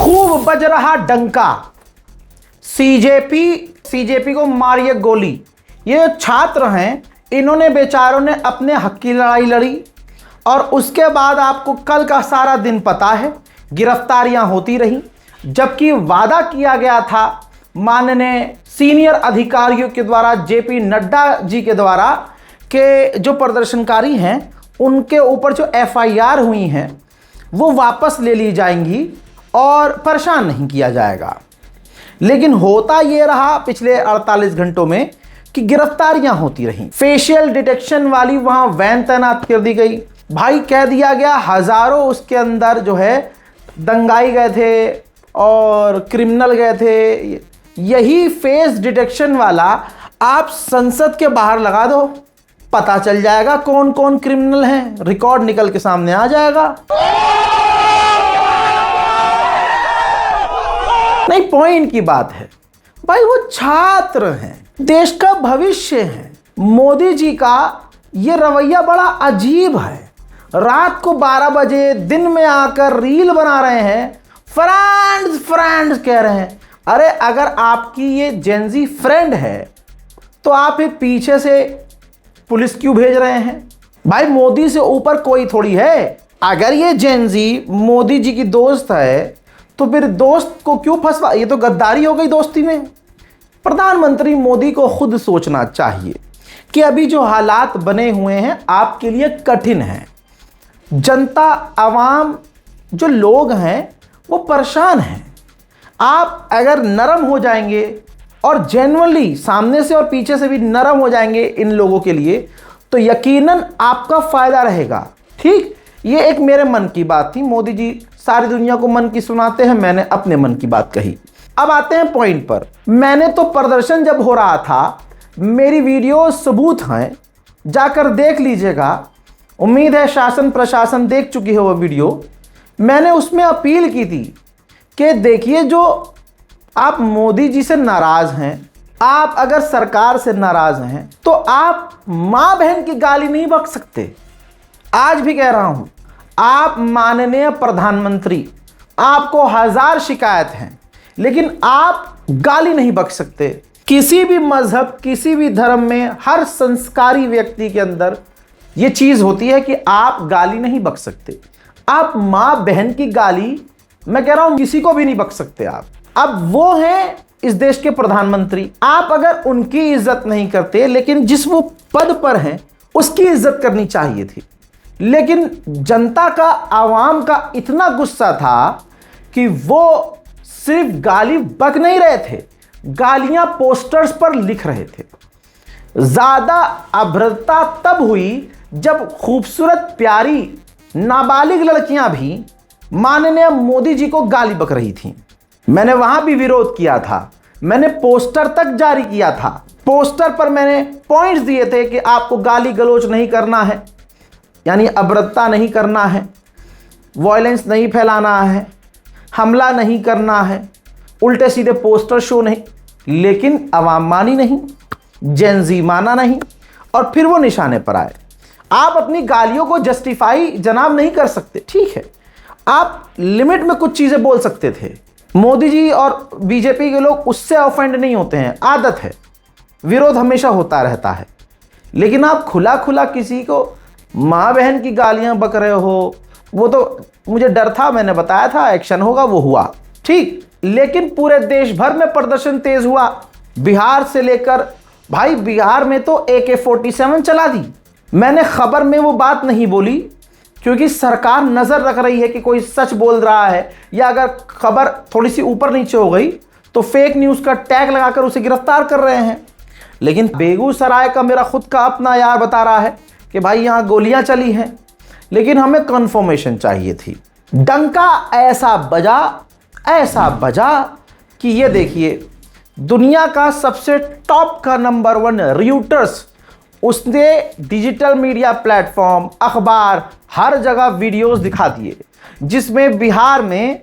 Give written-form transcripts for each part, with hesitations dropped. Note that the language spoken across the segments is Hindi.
खूब बज रहा डंका, सीजेपी को मारिए गोली। ये छात्र हैं, इन्होंने बेचारों ने अपने हक की लड़ाई लड़ी और उसके बाद आपको कल का सारा दिन पता है, गिरफ्तारियां होती रहीं, जबकि वादा किया गया था माननीय सीनियर अधिकारियों के द्वारा, जेपी नड्डा जी के द्वारा, कि जो प्रदर्शनकारी हैं उनके ऊपर जो एफआईआर हुई हैं वो वापस ले ली जाएंगी और परेशान नहीं किया जाएगा। लेकिन होता ये रहा पिछले 48 घंटों में कि गिरफ्तारियां होती रहीं। फेशियल डिटेक्शन वाली वहां वैन तैनात कर दी गई। भाई कह दिया गया हजारों उसके अंदर जो है दंगाई गए थे और क्रिमिनल गए थे। यही फेस डिटेक्शन वाला आप संसद के बाहर लगा दो, पता चल जाएगा कौन कौन क्रिमिनल हैं, रिकॉर्ड निकल के सामने आ जाएगा। नहीं, पॉइंट की बात है भाई, वो छात्र हैं, देश का भविष्य है। मोदी जी का ये रवैया बड़ा अजीब है। रात को 12 बजे दिन में आकर रील बना रहे हैं, फ्रेंड्स कह रहे हैं। अरे अगर आपकी ये जेनजी फ्रेंड है तो आप एक पीछे से पुलिस क्यों भेज रहे हैं? भाई मोदी से ऊपर कोई थोड़ी है। अगर ये जेनजी मोदी जी की दोस्त है तो फिर दोस्त को क्यों फंसवा? ये तो गद्दारी हो गई दोस्ती में। प्रधानमंत्री मोदी को खुद सोचना चाहिए कि अभी जो हालात बने हुए हैं आपके लिए कठिन हैं। जनता, आवाम, जो लोग हैं वो परेशान हैं। आप अगर नरम हो जाएंगे और जेन्युइनली सामने से और पीछे से भी नरम हो जाएंगे इन लोगों के लिए, तो यकीनन आपका फायदा रहेगा। ठीक, ये एक मेरे मन की बात थी। मोदी जी सारी दुनिया को मन की सुनाते हैं, मैंने अपने मन की बात कही। अब आते हैं पॉइंट पर। मैंने तो प्रदर्शन जब हो रहा था, मेरी वीडियो सबूत हैं, जाकर देख लीजिएगा। उम्मीद है शासन प्रशासन देख चुकी है वो वीडियो। मैंने उसमें अपील की थी कि देखिए, जो आप मोदी जी से नाराज हैं, आप अगर सरकार से नाराज हैं तो आप मां बहन की गाली नहीं बक सकते। आज भी कह रहा हूं, आप माननीय प्रधानमंत्री, आपको 1000 शिकायत हैं, लेकिन आप गाली नहीं बक सकते। किसी भी मजहब, किसी भी धर्म में हर संस्कारी व्यक्ति के अंदर यह चीज होती है कि आप गाली नहीं बक सकते। आप मां बहन की गाली, मैं कह रहा हूं, किसी को भी नहीं बक सकते आप। अब वो हैं इस देश के प्रधानमंत्री। आप अगर उनकी इज्जत नहीं करते, लेकिन जिस वो पद पर हैं उसकी इज्जत करनी चाहिए थी। लेकिन जनता का, आवाम का इतना गुस्सा था कि वो सिर्फ गाली बक नहीं रहे थे, गालियां पोस्टर्स पर लिख रहे थे। ज्यादा अभद्रता तब हुई जब खूबसूरत प्यारी नाबालिग लड़कियां भी माननीय मोदी जी को गाली बक रही थीं। मैंने वहां भी विरोध किया था, मैंने पोस्टर तक जारी किया था। पोस्टर पर मैंने पॉइंट्स दिए थे कि आपको गाली गलौज नहीं करना है, यानी अभद्रता नहीं करना है, वायलेंस नहीं फैलाना है, हमला नहीं करना है, उल्टे सीधे पोस्टर शो नहीं। लेकिन अवाम मानी नहीं, जेनजी माना नहीं, और फिर वो निशाने पर आए। आप अपनी गालियों को जस्टिफाई जनाब नहीं कर सकते, ठीक है, आप लिमिट में कुछ चीजें बोल सकते थे। मोदी जी और बीजेपी के लोग उससे ऑफेंड नहीं होते हैं, आदत है, विरोध हमेशा होता रहता है। लेकिन आप खुला खुला किसी को माँ बहन की गालियां बक रहे हो, वो तो मुझे डर था, मैंने बताया था एक्शन होगा, वो हुआ, ठीक। लेकिन पूरे देश भर में प्रदर्शन तेज हुआ, बिहार से लेकर, भाई बिहार में तो AK-47 चला दी। मैंने खबर में वो बात नहीं बोली क्योंकि सरकार नजर रख रही है कि कोई सच बोल रहा है, या अगर खबर थोड़ी सी ऊपर नीचे हो गई तो फेक न्यूज का टैग लगाकर उसे गिरफ्तार कर रहे हैं। लेकिन बेगूसराय का मेरा खुद का अपना यार बता रहा है कि भाई यहां गोलियां चली हैं, लेकिन हमें कंफर्मेशन चाहिए थी। डंका ऐसा बजा कि ये देखिए, दुनिया का सबसे टॉप का नंबर 1 रॉयटर्स, उसने डिजिटल मीडिया प्लेटफॉर्म, अखबार, हर जगह वीडियोस दिखा दिए जिसमें बिहार में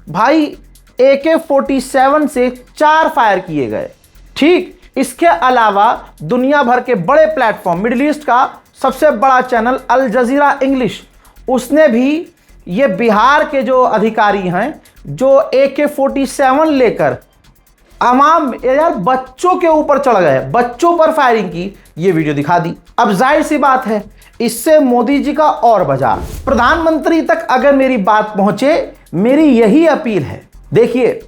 भाई AK-47 से 4 फायर किए गए, ठीक। इसके अलावा दुनिया भर के बड़े प्लेटफॉर्म, मिडिल ईस्ट का सबसे बड़ा चैनल अल जजीरा इंग्लिश, उसने भी ये बिहार के जो अधिकारी हैं जो AK-47 लेकर आवाम यार बच्चों के ऊपर चढ़ गए, बच्चों पर फायरिंग की, ये वीडियो दिखा दी। अब जाहिर सी बात है इससे मोदी जी का और बजा। प्रधानमंत्री तक अगर मेरी बात पहुंचे, मेरी यही अपील है। देखिए,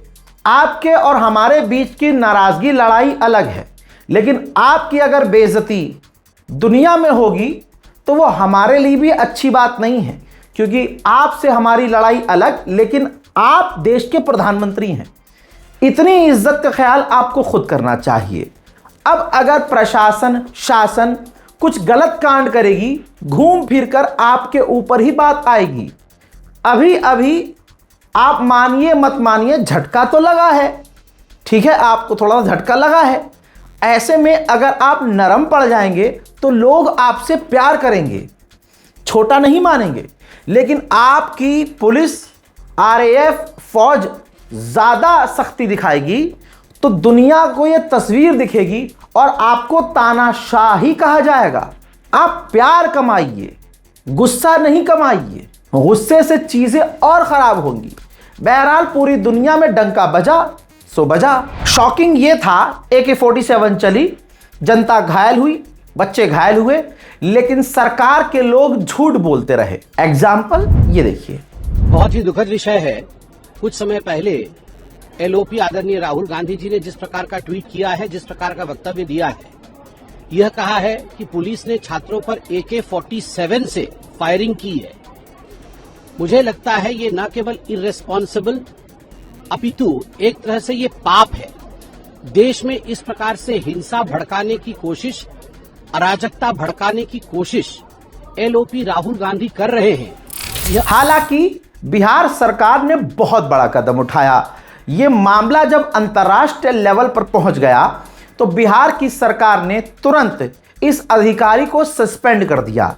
आपके और हमारे बीच की नाराजगी लड़ाई अलग है, लेकिन आपकी अगर बेइज्जती दुनिया में होगी तो वो हमारे लिए भी अच्छी बात नहीं है, क्योंकि आपसे हमारी लड़ाई अलग, लेकिन आप देश के प्रधानमंत्री हैं। इतनी इज्जत का ख्याल आपको खुद करना चाहिए। अब अगर प्रशासन शासन कुछ गलत कांड करेगी, घूम फिर कर आपके ऊपर ही बात आएगी। अभी अभी आप मानिए मत मानिए झटका तो लगा है, ठीक है, आपको थोड़ा सा झटका लगा है। ऐसे में अगर आप नरम पड़ जाएंगे तो लोग आपसे प्यार करेंगे, छोटा नहीं मानेंगे। लेकिन आपकी पुलिस RAF फौज ज़्यादा सख्ती दिखाएगी तो दुनिया को ये तस्वीर दिखेगी और आपको तानाशाही कहा जाएगा। आप प्यार कमाइए, गुस्सा नहीं कमाइए, गुस्से से चीज़ें और ख़राब होंगी। बहरहाल पूरी दुनिया में डंका बजा सो बजा। शॉकिंग ये था AK-47 चली, जनता घायल हुई, बच्चे घायल हुए, लेकिन सरकार के लोग झूठ बोलते रहे। एग्जाम्पल ये देखिए। बहुत ही दुखद विषय है। कुछ समय पहले LOP आदरणीय राहुल गांधी जी ने जिस प्रकार का ट्वीट किया है, जिस प्रकार का वक्तव्य दिया है, यह कहा है कि पुलिस ने छात्रों पर AK-47 से फायरिंग की है। मुझे लगता है ये न केवल इर्रेस्पॉन्सिबल अपितु एक तरह से ये पाप है। देश में इस प्रकार से हिंसा भड़काने की कोशिश, अराजकता भड़काने की कोशिश LOP राहुल गांधी कर रहे हैं। हालांकि बिहार सरकार ने बहुत बड़ा कदम उठाया। ये मामला जब अंतर्राष्ट्रीय लेवल पर पहुंच गया तो बिहार की सरकार ने तुरंत इस अधिकारी को सस्पेंड कर दिया।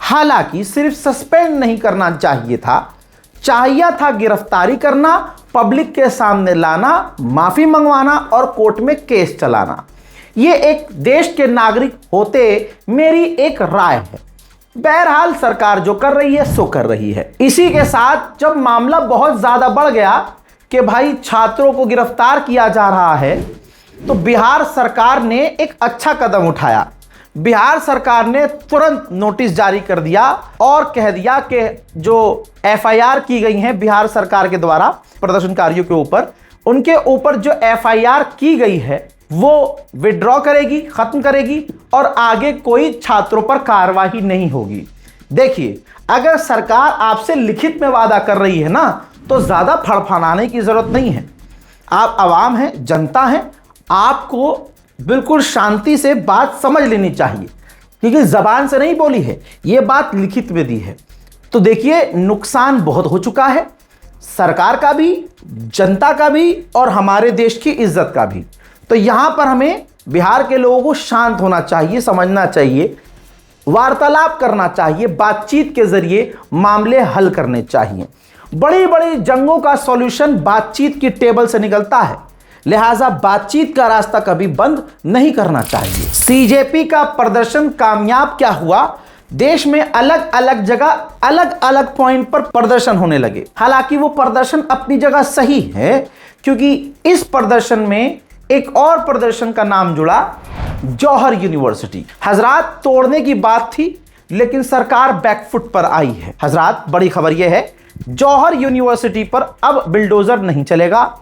हालांकि सिर्फ सस्पेंड नहीं करना चाहिए था गिरफ्तारी करना, पब्लिक के सामने लाना, माफी मंगवाना और कोर्ट में केस चलाना। ये एक देश के नागरिक होते मेरी एक राय है। बहरहाल सरकार जो कर रही है सो कर रही है। इसी के साथ जब मामला बहुत ज्यादा बढ़ गया कि भाई छात्रों को गिरफ्तार किया जा रहा है, तो बिहार सरकार ने एक अच्छा कदम उठाया। बिहार सरकार ने तुरंत नोटिस जारी कर दिया और कह दिया कि जो FIR की गई हैं बिहार सरकार के द्वारा प्रदर्शनकारियों के ऊपर, उनके ऊपर जो FIR की गई है वो विड्रॉ करेगी, खत्म करेगी और आगे कोई छात्रों पर कार्रवाई नहीं होगी। देखिए, अगर सरकार आपसे लिखित में वादा कर रही है ना, तो ज्यादा फड़फड़ाने की जरूरत नहीं है। आप आवाम हैं, जनता हैं, आपको बिल्कुल शांति से बात समझ लेनी चाहिए, क्योंकि जबान से नहीं बोली है, ये बात लिखित में दी है। तो देखिए, नुकसान बहुत हो चुका है, सरकार का भी, जनता का भी और हमारे देश की इज्जत का भी। तो यहां पर हमें बिहार के लोगों को शांत होना चाहिए, समझना चाहिए, वार्तालाप करना चाहिए, बातचीत के जरिए मामले हल करने चाहिए। बड़ी बड़ी जंगों का सॉल्यूशन बातचीत की टेबल से निकलता है, लिहाजा बातचीत का रास्ता कभी बंद नहीं करना चाहिए। CJP का प्रदर्शन कामयाब क्या हुआ? देश में अलग अलग जगह अलग अलग पॉइंट पर प्रदर्शन होने लगे। हालांकि वो प्रदर्शन अपनी जगह सही है, क्योंकि इस प्रदर्शन में एक और प्रदर्शन का नाम जुड़ा, जौहर यूनिवर्सिटी। हजरात, तोड़ने की बात थी लेकिन सरकार बैकफुट पर आई है। हजरात, बड़ी खबर यह है, जौहर यूनिवर्सिटी पर अब बिल्डोजर नहीं चलेगा।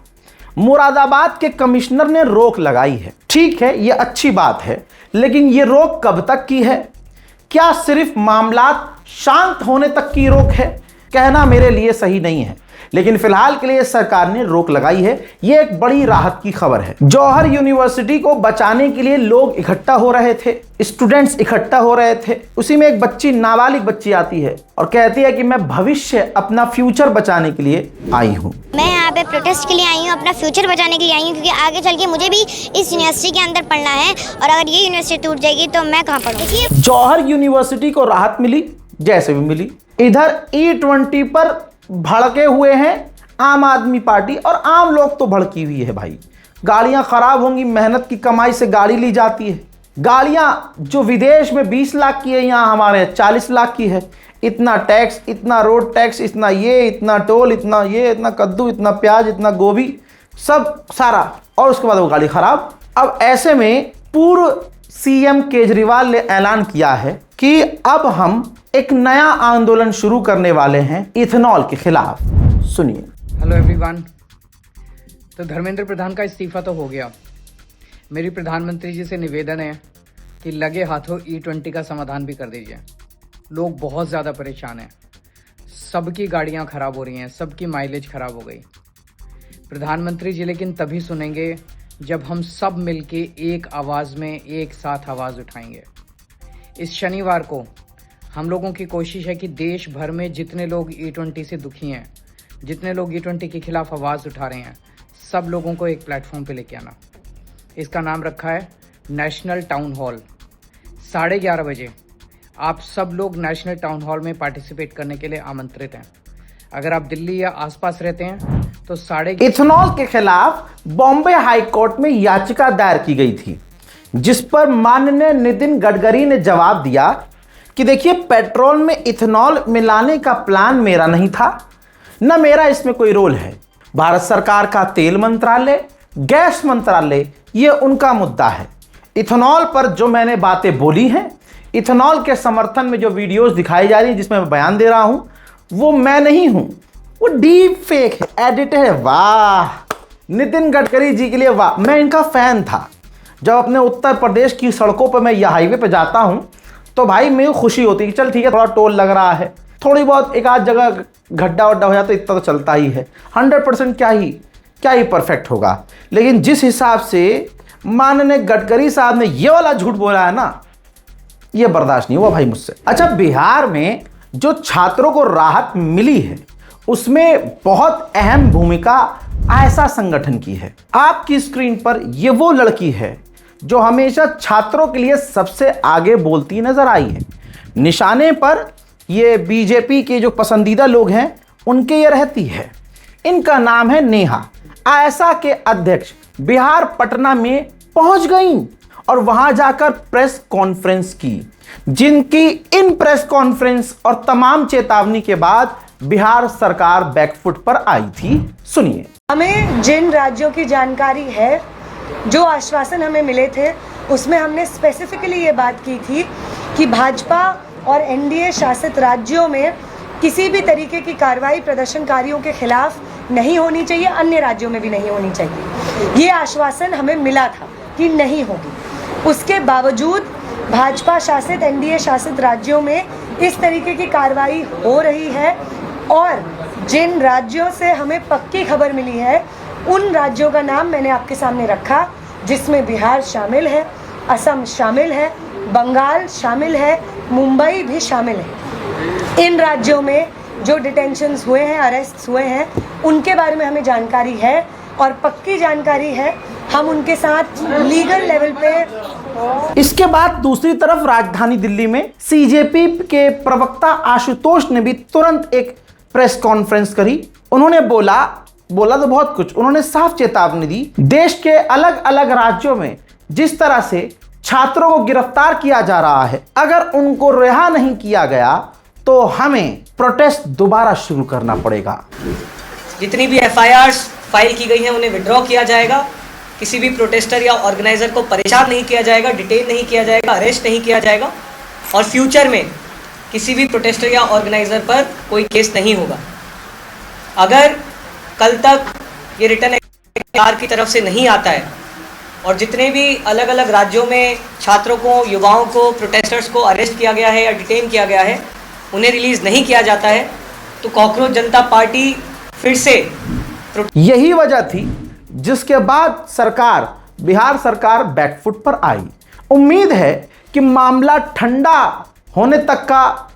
मुरादाबाद के कमिश्नर ने रोक लगाई है। ठीक है, यह अच्छी बात है, लेकिन यह रोक कब तक की है? क्या सिर्फ मामला शांत होने तक की रोक है? कहना मेरे लिए सही नहीं है, लेकिन फिलहाल के लिए सरकार ने रोक लगाई है। यह एक बड़ी राहत की खबर है। जौहर यूनिवर्सिटी को बचाने के लिए लोग इकट्ठा हो रहे थे, स्टूडेंट्स इकट्ठा हो रहे थे। उसी में एक बच्ची, नाबालिग बच्ची आती है और कहती है कि मैं भविष्य, अपना फ्यूचर बचाने के लिए आई हूँ। मैं यहाँ पे प्रोटेस्ट के लिए आई हूँ, अपना फ्यूचर बचाने के लिए आई हूँ, क्योंकि आगे चल के मुझे भी इस यूनिवर्सिटी के अंदर पढ़ना है और अगर ये यूनिवर्सिटी टूट जाएगी तो मैं कहाँ पढ़ूँगी। जौहर यूनिवर्सिटी को राहत मिली, जैसे भी मिली। इधर E20 पर भड़के हुए हैं आम आदमी पार्टी, और आम लोग तो भड़की हुई है भाई। गाड़ियां खराब होंगी, मेहनत की कमाई से गाड़ी ली जाती है, गाड़ियां जो विदेश में 20 लाख की है, यहाँ हमारे यहाँ 40 लाख की है। इतना टैक्स, इतना रोड टैक्स, इतना ये, इतना टोल, इतना ये, इतना कद्दू, इतना प्याज, इतना गोभी, सब सारा, और उसके बाद वो गाड़ी खराब। अब ऐसे में पूर्व सीएम केजरीवाल ने ऐलान किया है कि अब हम एक नया आंदोलन शुरू करने वाले हैं इथेनॉल के खिलाफ। सुनिए। Hello everyone. तो धर्मेंद्र प्रधान का इस्तीफा तो हो गया। मेरी प्रधानमंत्री जी से निवेदन है कि लगे हाथों E20 का समाधान भी कर दीजिए। लोग बहुत ज़्यादा परेशान हैं, सबकी गाड़ियां खराब हो रही हैं, सबकी माइलेज खराब हो गई। प्रधानमंत्री जी लेकिन तभी सुनेंगे जब हम सब मिलके एक आवाज़ में एक साथ आवाज़ उठाएंगे। इस शनिवार को हम लोगों की कोशिश है कि देश भर में जितने लोग E20 से दुखी हैं, जितने लोग E20 के खिलाफ आवाज़ उठा रहे हैं, सब लोगों को एक प्लेटफॉर्म पे लेके आना। इसका नाम रखा है नेशनल टाउन हॉल। 11:30 बजे आप सब लोग नेशनल टाउन हॉल में पार्टिसिपेट करने के लिए आमंत्रित हैं। अगर आप दिल्ली या आसपास रहते हैं तो इथेनॉल के खिलाफ बॉम्बे हाई कोर्ट में याचिका दायर की गई थी, जिस पर माननीय नितिन गडकरी ने जवाब दिया कि देखिए, पेट्रोल में इथेनॉल मिलाने का प्लान मेरा नहीं था, न मेरा इसमें कोई रोल है। भारत सरकार का तेल मंत्रालय, गैस मंत्रालय, ये उनका मुद्दा है। इथेनॉल पर जो मैंने बातें बोली हैं, इथेनॉल के समर्थन में जो वीडियोस दिखाई जा रही हैं, जिसमें मैं बयान दे रहा हूं, वो मैं नहीं हूं, वो डीप फेक है, एडिट है। वाह नितिन गडकरी जी के लिए वाह। मैं इनका फैन था। जब अपने उत्तर प्रदेश की सड़कों पर मैं यह हाईवे पर जाता हूं तो भाई मेरी खुशी होती है कि चल ठीक है, थोड़ा टोल लग रहा है, थोड़ी बहुत एक आध जगह गड्ढा वड्ढा हो जाता तो इतना तो चलता ही है। 100% क्या ही परफेक्ट होगा। लेकिन जिस हिसाब से माननीय गडकरी साहब ने ये वाला झूठ बोला है ना, ये बर्दाश्त नहीं हुआ भाई मुझसे। अच्छा, बिहार में जो छात्रों को राहत मिली है उसमें बहुत अहम भूमिका ऐसा संगठन की है। आपकी स्क्रीन पर ये वो लड़की है जो हमेशा छात्रों के लिए सबसे आगे बोलती नजर आई है। निशाने पर ये बीजेपी के जो पसंदीदा लोग हैं उनके ये रहती है। इनका नाम है नेहा। आयसा के अध्यक्ष बिहार पटना में पहुंच गई और वहां जाकर प्रेस कॉन्फ्रेंस की, जिनकी इन प्रेस कॉन्फ्रेंस और तमाम चेतावनी के बाद बिहार सरकार बैकफुट पर आई थी। सुनिए। हमें जिन राज्यों की जानकारी है, जो आश्वासन हमें मिले थे, उसमें हमने स्पेसिफिकली ये बात की थी कि भाजपा और एनडीए शासित राज्यों में किसी भी तरीके की कार्रवाई प्रदर्शनकारियों के खिलाफ नहीं होनी चाहिए, अन्य राज्यों में भी नहीं होनी चाहिए। ये आश्वासन हमें मिला था कि नहीं होगी। उसके बावजूद भाजपा शासित, एनडीए शासित राज्यों में इस तरीके की कार्रवाई हो रही है और जिन राज्यों से हमें पक्की खबर मिली है, उन राज्यों का नाम मैंने आपके सामने रखा, जिसमें बिहार शामिल है, असम शामिल है, बंगाल शामिल है, मुंबई भी शामिल है। इन राज्यों में जो डिटेंशंस हुए हैं, अरेस्ट हुए हैं, उनके बारे में हमें जानकारी है और पक्की जानकारी है। हम उनके साथ लीगल लेवल पे। इसके बाद दूसरी तरफ राजधानी दिल्ली में सीजेपी के प्रवक्ता आशुतोष ने भी तुरंत एक प्रेस कॉन्फ्रेंस करी। उन्होंने बोला तो बहुत कुछ। उन्होंने साफ चेतावनी दी, देश के अलग अलग राज्यों में जिस तरह से छात्रों को गिरफ्तार किया जा रहा है, अगर उनको रिहा नहीं किया गया तो हमें प्रोटेस्ट दोबारा शुरू करना पड़ेगा। जितनी भी एफआईआर्स फाइल की गई हैं उन्हें विड्रॉ किया जाएगा। किसी भी प्रोटेस्टर या ऑर्गेनाइजर को परेशान नहीं किया जाएगा, डिटेन नहीं किया जाएगा, अरेस्ट नहीं किया जाएगा और फ्यूचर में किसी भी प्रोटेस्टर या ऑर्गेनाइजर पर कोई केस नहीं होगा। अगर कल तक ये रिटर्न सरकार की तरफ से नहीं आता है और जितने भी अलग अलग राज्यों में छात्रों को, युवाओं को, प्रोटेस्टर्स को अरेस्ट किया गया है या डिटेन किया गया है, उन्हें रिलीज़ नहीं किया जाता है, तो कॉकरोच जनता पार्टी फिर से। यही वजह थी जिसके बाद बिहार सरकार बैकफुट पर आई। उम्मीद है कि मामला ठंडा होने तक का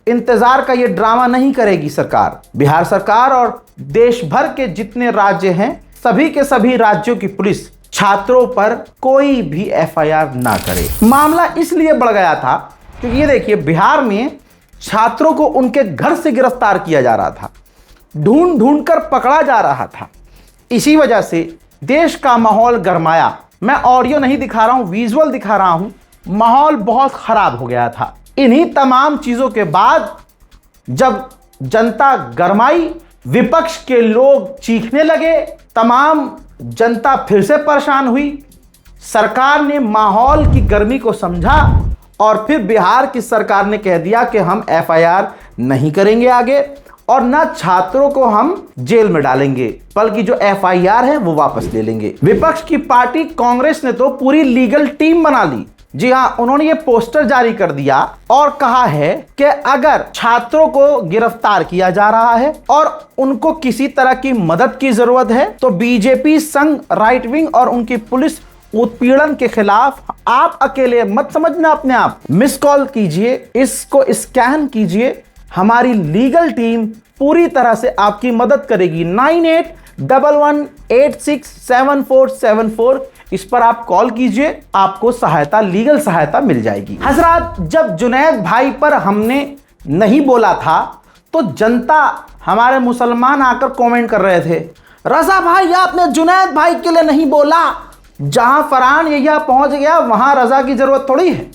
इंतजार का ये ड्रामा नहीं करेगी सरकार। बिहार सरकार और देश भर के जितने राज्य हैं, सभी के सभी राज्यों की पुलिस छात्रों पर कोई भी एफआईआर ना करे। मामला इसलिए बढ़ गया था क्योंकि ये देखिए, बिहार में छात्रों को उनके घर से गिरफ्तार किया जा रहा था, ढूंढ ढूंढ कर पकड़ा जा रहा था। इसी वजह से देश का माहौल गरमाया। मैं ऑडियो नहीं दिखा रहा हूं, विजुअल दिखा रहा हूं माहौल बहुत खराब हो गया था। इन्हीं तमाम चीजों के बाद जब जनता गरमाई, विपक्ष के लोग चीखने लगे, तमाम जनता फिर से परेशान हुई। सरकार ने माहौल की गर्मी को समझा और फिर बिहार की सरकार ने कह दिया कि हम एफआईआर नहीं करेंगे आगे और ना छात्रों को हम जेल में डालेंगे, बल्कि जो एफआईआर है वो वापस ले लेंगे। विपक्ष की पार्टी कांग्रेस ने तो पूरी लीगल टीम बना ली। जी हां, उन्होंने ये पोस्टर जारी कर दिया और कहा है कि अगर छात्रों को गिरफ्तार किया जा रहा है और उनको किसी तरह की मदद की जरूरत है तो बीजेपी संघ, राइट विंग और उनकी पुलिस उत्पीड़न के खिलाफ आप अकेले मत समझना अपने आप। मिस कॉल कीजिए, इसको स्कैन कीजिए, हमारी लीगल टीम पूरी तरह से आपकी मदद करेगी। 9811867474 इस पर आप कॉल कीजिए, आपको सहायता, लीगल सहायता मिल जाएगी। हजरात, जब जुनैद भाई पर हमने नहीं बोला था तो जनता, हमारे मुसलमान आकर कमेंट कर रहे थे, रजा भाई आपने जुनैद भाई के लिए नहीं बोला। जहां फरहान यहिया पहुंच गया वहां रजा की जरूरत थोड़ी है,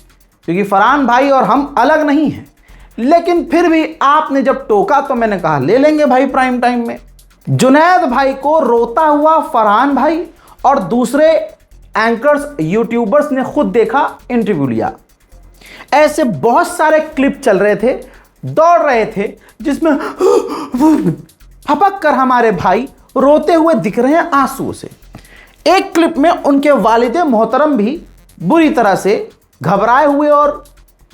क्योंकि फरहान भाई और हम अलग नहीं हैं। लेकिन फिर भी आपने जब टोका तो मैंने कहा ले लेंगे भाई प्राइम टाइम में। जुनैद भाई को रोता हुआ फरहान भाई और दूसरे एंकर्स, यूट्यूबर्स ने खुद देखा, इंटरव्यू लिया। ऐसे बहुत सारे क्लिप चल रहे थे, दौड़ रहे थे, जिसमें फपक कर हमारे भाई रोते हुए दिख रहे हैं आंसुओं से। एक क्लिप में उनके वालिदे मोहतरम भी बुरी तरह से घबराए हुए और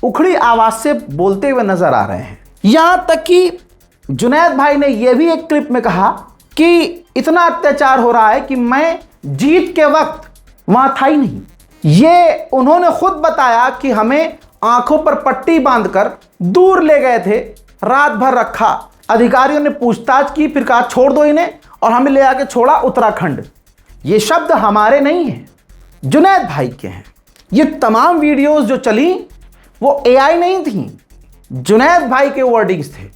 उखड़ी आवाज से बोलते हुए नजर आ रहे हैं। यहां तक कि जुनैद भाई ने यह भी एक क्लिप में कहा कि इतना अत्याचार हो रहा है कि मैं जीत के वक्त वहां था ही नहीं। ये उन्होंने खुद बताया कि हमें आंखों पर पट्टी बांधकर दूर ले गए थे, रात भर रखा, अधिकारियों ने पूछताछ की, फिर कहा छोड़ दो इन्हें, और हमें ले आके छोड़ा उत्तराखंड। ये शब्द हमारे नहीं हैं, जुनैद भाई के हैं। ये तमाम वीडियोस जो चली वो एआई नहीं थी, जुनैद भाई के वर्डिंग्स थे।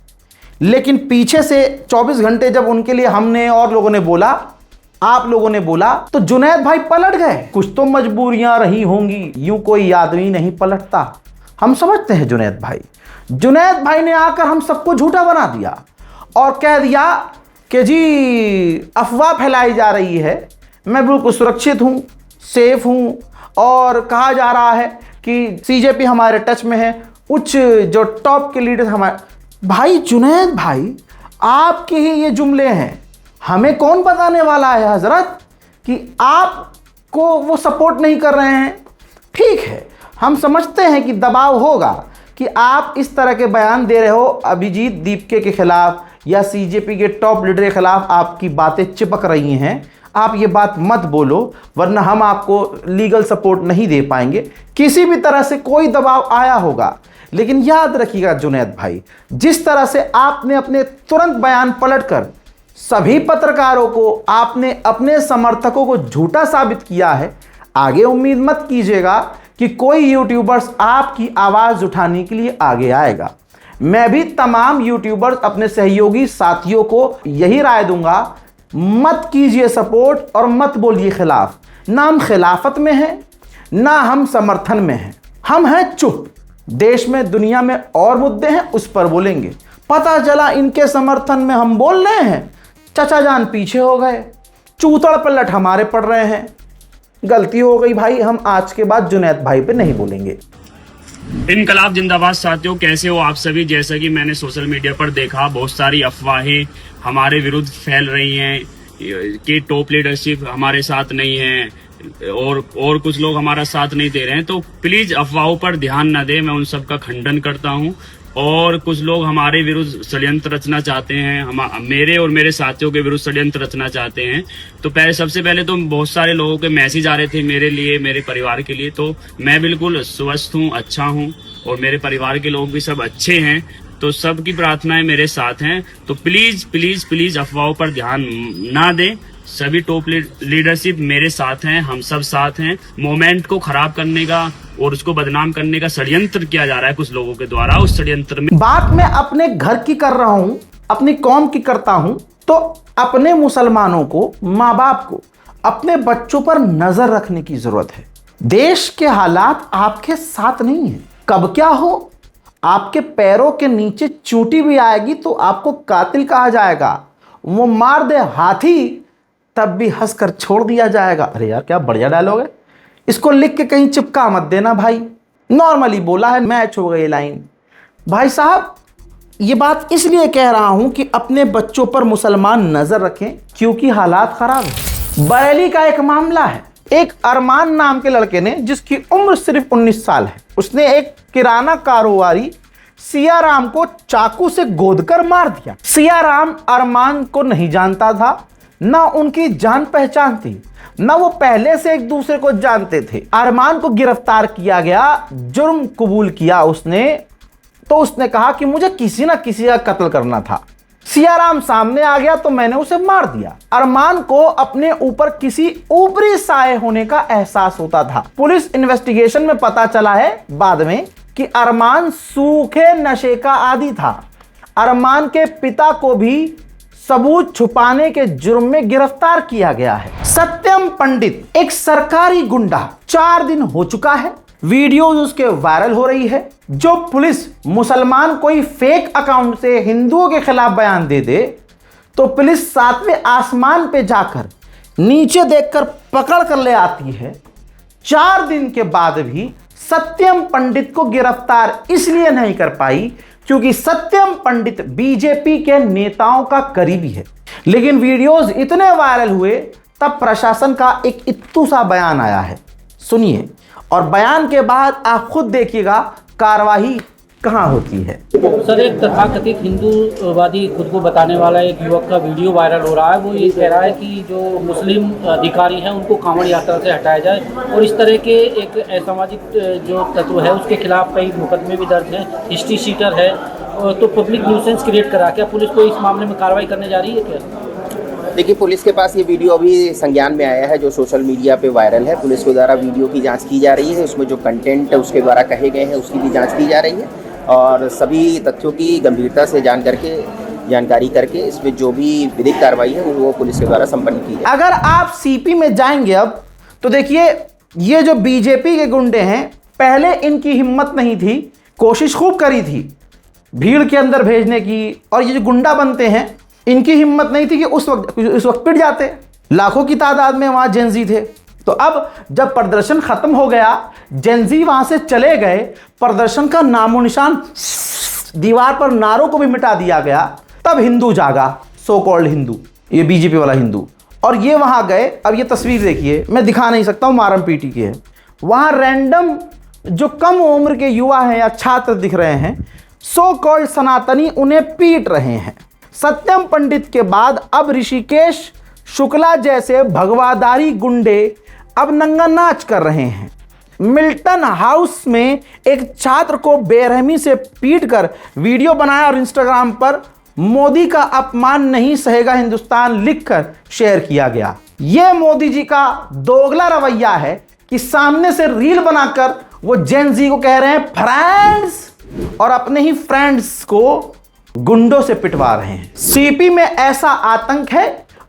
लेकिन पीछे से 24 घंटे जब उनके लिए हमने और लोगों ने बोला, आप लोगों ने बोला, तो जुनैद भाई पलट गए। कुछ तो मजबूरियां रही होंगी, यूं कोई आदमी नहीं पलटता, हम समझते हैं जुनैद भाई। जुनैद भाई ने आकर हम सबको झूठा बना दिया और कह दिया कि जी अफवाह फैलाई जा रही है, मैं बिल्कुल सुरक्षित हूं, सेफ हूं, और कहा जा रहा है कि सीजेपी हमारे टच में है, उच्च जो टॉप के लीडर हमारे। भाई जुनैद भाई, आपके ही ये जुमले हैं, हमें कौन बताने वाला है हजरत कि आपको वो सपोर्ट नहीं कर रहे हैं। ठीक है, हम समझते हैं कि दबाव होगा कि आप इस तरह के बयान दे रहे हो, अभिजीत दीपके के खिलाफ या सीजेपी के टॉप लीडर के खिलाफ आपकी बातें चिपक रही हैं, आप ये बात मत बोलो वरना हम आपको लीगल सपोर्ट नहीं दे पाएंगे। किसी भी तरह से कोई दबाव आया होगा, लेकिन याद रखिएगा जुनैद भाई, जिस तरह से आपने अपने तुरंत बयान पलटकर सभी पत्रकारों को, आपने अपने समर्थकों को झूठा साबित किया है, आगे उम्मीद मत कीजिएगा कि कोई यूट्यूबर्स आपकी आवाज उठाने के लिए आगे आएगा। मैं भी तमाम यूट्यूबर्स, अपने सहयोगी साथियों को यही राय दूंगा, मत कीजिए सपोर्ट और मत बोलिए खिलाफ। ना हम खिलाफत में हैं, ना हम समर्थन में हैं, हम हैं चुप। देश में, दुनिया में और मुद्दे हैं, उस पर बोलेंगे। पता चला इनके समर्थन में हम बोल रहे हैं, चचा जान पीछे हो गए, चूतड़ पलट हमारे पड़ रहे हैं। गलती हो गई भाई, हम आज के बाद जुनैद भाई पे नहीं बोलेंगे। इनकलाब जिंदाबाद साथियों, कैसे हो आप सभी। जैसा कि मैंने सोशल मीडिया पर देखा, बहुत सारी अफवाहें हमारे विरुद्ध फैल रही हैं कि टॉप लीडरशिप हमारे साथ नहीं है और कुछ लोग हमारा साथ नहीं दे रहे हैं। तो प्लीज अफवाहों पर ध्यान न दें, मैं उन सब का खंडन करता हूं। और कुछ लोग हमारे विरुद्ध षड्यंत्र रचना चाहते हैं, मेरे और मेरे साथियों के विरुद्ध षड्यंत्र रचना चाहते हैं। तो सबसे पहले तो बहुत सारे लोगों के मैसेज आ रहे थे मेरे लिए, मेरे परिवार के लिए। तो मैं बिल्कुल स्वस्थ हूँ, अच्छा हूँ, और मेरे परिवार के लोग भी सब अच्छे हैं। तो सबकी प्रार्थनाएं मेरे साथ हैं। तो प्लीज प्लीज प्लीज अफवाहों पर ध्यान ना दें। सभी टॉप लीडरशिप मेरे साथ हैं, हम सब साथ हैं। मोमेंट को खराब करने का और उसको बदनाम करने का षड्यंत्र किया जा रहा है कुछ लोगों के द्वारा। उस षड्यंत्र में बात मैं अपने घर की कर रहा हूं, अपनी कौम की करता हूं, तो अपने मुसलमानों को, माँ बाप को, अपने बच्चों पर नजर रखने की जरूरत है। देश के हालात आपके साथ नहीं है। कब क्या हो, आपके पैरों के नीचे चूंटी भी आएगी तो आपको कातिल कहा जाएगा। वो मार दे हाथी तब भी हंसकर छोड़ दिया जाएगा। अरे यार क्या बढ़िया डायलॉग है, इसको लिख के कहीं चिपका मत देना भाई, नॉर्मली बोला है, मैच हो गई लाइन। भाई साहब ये बात इसलिए कह रहा हूं कि अपने बच्चों पर मुसलमान नजर रखें क्योंकि हालात खराब है। बरेली का एक मामला है, एक अरमान नाम के लड़के ने, जिसकी उम्र सिर्फ 19 साल है, उसने एक किराना कारोबारी सियाराम को चाकू से गोदकर मार दिया। सियाराम अरमान को नहीं जानता था, ना उनकी जान पहचान थी, ना वो पहले से एक दूसरे को जानते थे। अरमान को गिरफ्तार किया गया, जुर्म कबूल किया उसने, तो उसने कहा कि मुझे किसी ना किसी का कत्ल करना था। सियाराम सामने आ गया तो मैंने उसे मार दिया। अरमान को अपने ऊपर किसी ऊपरी साए होने का एहसास होता था। पुलिस इन्वेस्टिगेशन में पता चला है बाद में कि अरमान सूखे नशे का आदी था। अरमान के पिता को भी सबूत छुपाने के जुर्म में गिरफ्तार किया गया है। सत्यम पंडित एक सरकारी गुंडा, 4 दिन हो चुका है, वीडियोज उसके वायरल हो रही है। जो पुलिस मुसलमान कोई फेक अकाउंट से हिंदुओं के खिलाफ बयान दे दे तो पुलिस 7वें आसमान पे जाकर नीचे देखकर पकड़ कर ले आती है। 4 दिन के बाद भी सत्यम पंडित को गिरफ्तार इसलिए नहीं कर पाई क्योंकि सत्यम पंडित बीजेपी के नेताओं का करीबी है। लेकिन वीडियोस इतने वायरल हुए तब प्रशासन का एक इत्तू सा बयान आया है, सुनिए, और बयान के बाद आप खुद देखिएगा कार्रवाई कहां होती है। सर एक तथाकथित हिंदूवादी खुद को बताने वाला एक युवक का वीडियो वायरल हो रहा है। वो ये कह रहा है कि जो मुस्लिम अधिकारी हैं उनको कांवड़ यात्रा से हटाया जाए और इस तरह के एक असामाजिक जो तत्व है उसके खिलाफ कई मुकदमे भी दर्ज हैं, हिस्ट्री शीटर है, तो पब्लिक न्यूसेंस क्रिएट करा। क्या पुलिस को इस मामले में कार्रवाई करने जा रही है क्या? देखिए, पुलिस के पास ये वीडियो अभी संज्ञान में आया है जो सोशल मीडिया पे वायरल है। पुलिस के द्वारा वीडियो की जांच की जा रही है, उसमें जो कंटेंट उसके द्वारा कहे गए हैं उसकी भी जांच की जा रही है और सभी तथ्यों की गंभीरता से जानकारी करके इसमें जो भी विधिक कार्रवाई है वो पुलिस के द्वारा संपन्न की जाए। अगर आप सीपी में जाएंगे अब तो देखिए, ये जो बीजेपी के गुंडे हैं, पहले इनकी हिम्मत नहीं थी, कोशिश खूब करी थी भीड़ के अंदर भेजने की, और ये जो गुंडा बनते हैं इनकी हिम्मत नहीं थी कि उस वक्त पिट जाते। लाखों की तादाद में वहां जेनजी थे। तो अब जब प्रदर्शन खत्म हो गया, जेनजी वहां से चले गए, प्रदर्शन का नामो निशान, दीवार पर नारों को भी मिटा दिया गया, तब हिंदू जागा, सो कॉल्ड हिंदू, ये बीजेपी वाला हिंदू, और ये वहां गए। अब ये तस्वीर देखिए, मैं दिखा नहीं सकता हूं, मारम पीटी की है। वहां रैंडम जो कम उम्र के युवा हैं या छात्र दिख रहे हैं, सो कॉल्ड सनातनी, उन्हें पीट रहे हैं। सत्यम पंडित के बाद अब ऋषिकेश शुक्ला जैसे भगवादारी गुंडे अब नंगा नाच कर रहे हैं। मिल्टन हाउस में एक छात्र को बेरहमी से पीटकर वीडियो बनाया और इंस्टाग्राम पर मोदी का अपमान नहीं सहेगा हिंदुस्तान लिखकर शेयर किया गया। यह मोदी जी का दोगला रवैया है कि सामने से रील बनाकर वो जेन जी को कह रहे हैं फ्रेंड्स, और अपने ही फ्रेंड्स को गुंडों से पिटवा रहे हैं। सीपी में ऐसा आतंक है,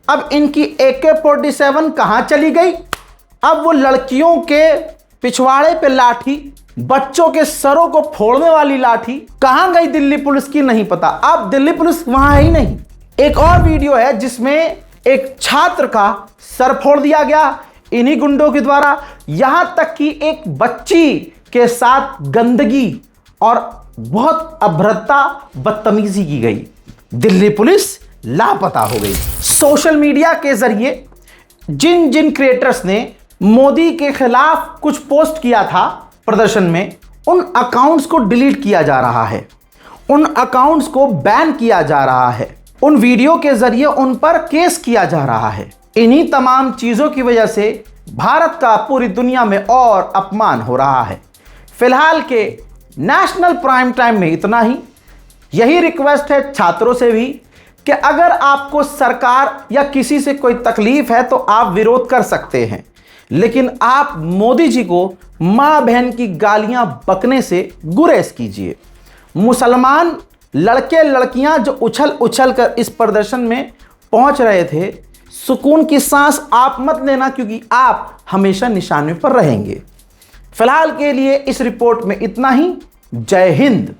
अब इनकी AK-47 कहां चली गई? अब वो लड़कियों के पिछवाड़े पे लाठी, बच्चों के सरों को फोड़ने वाली लाठी कहां गई दिल्ली पुलिस की नहीं पता। अब दिल्ली पुलिस वहां है ही नहीं। एक और वीडियो है जिसमें एक छात्र का सर फोड़ दिया गया इन्हीं गुंडों के द्वारा। यहां तक कि एक बच्ची के साथ गंदगी और बहुत अभद्रता, बदतमीजी की गई। दिल्ली पुलिस लापता हो गई। सोशल मीडिया के जरिए जिन जिन क्रिएटर्स ने मोदी के खिलाफ कुछ पोस्ट किया था प्रदर्शन में, उन अकाउंट्स को डिलीट किया जा रहा है, उन अकाउंट्स को बैन किया जा रहा है, उन वीडियो के जरिए उन पर केस किया जा रहा है। इन्हीं तमाम चीजों की वजह से भारत का पूरी दुनिया में और अपमान हो रहा है। फिलहाल के नेशनल प्राइम टाइम में इतना ही। यही रिक्वेस्ट है छात्रों से भी कि अगर आपको सरकार या किसी से कोई तकलीफ है तो आप विरोध कर सकते हैं, लेकिन आप मोदी जी को मां बहन की गालियां बकने से गुरेज कीजिए। मुसलमान लड़के लड़कियां जो उछल उछल कर इस प्रदर्शन में पहुंच रहे थे, सुकून की सांस आप मत लेना, क्योंकि आप हमेशा निशाने पर रहेंगे। फिलहाल के लिए इस रिपोर्ट में इतना ही। जय हिंद।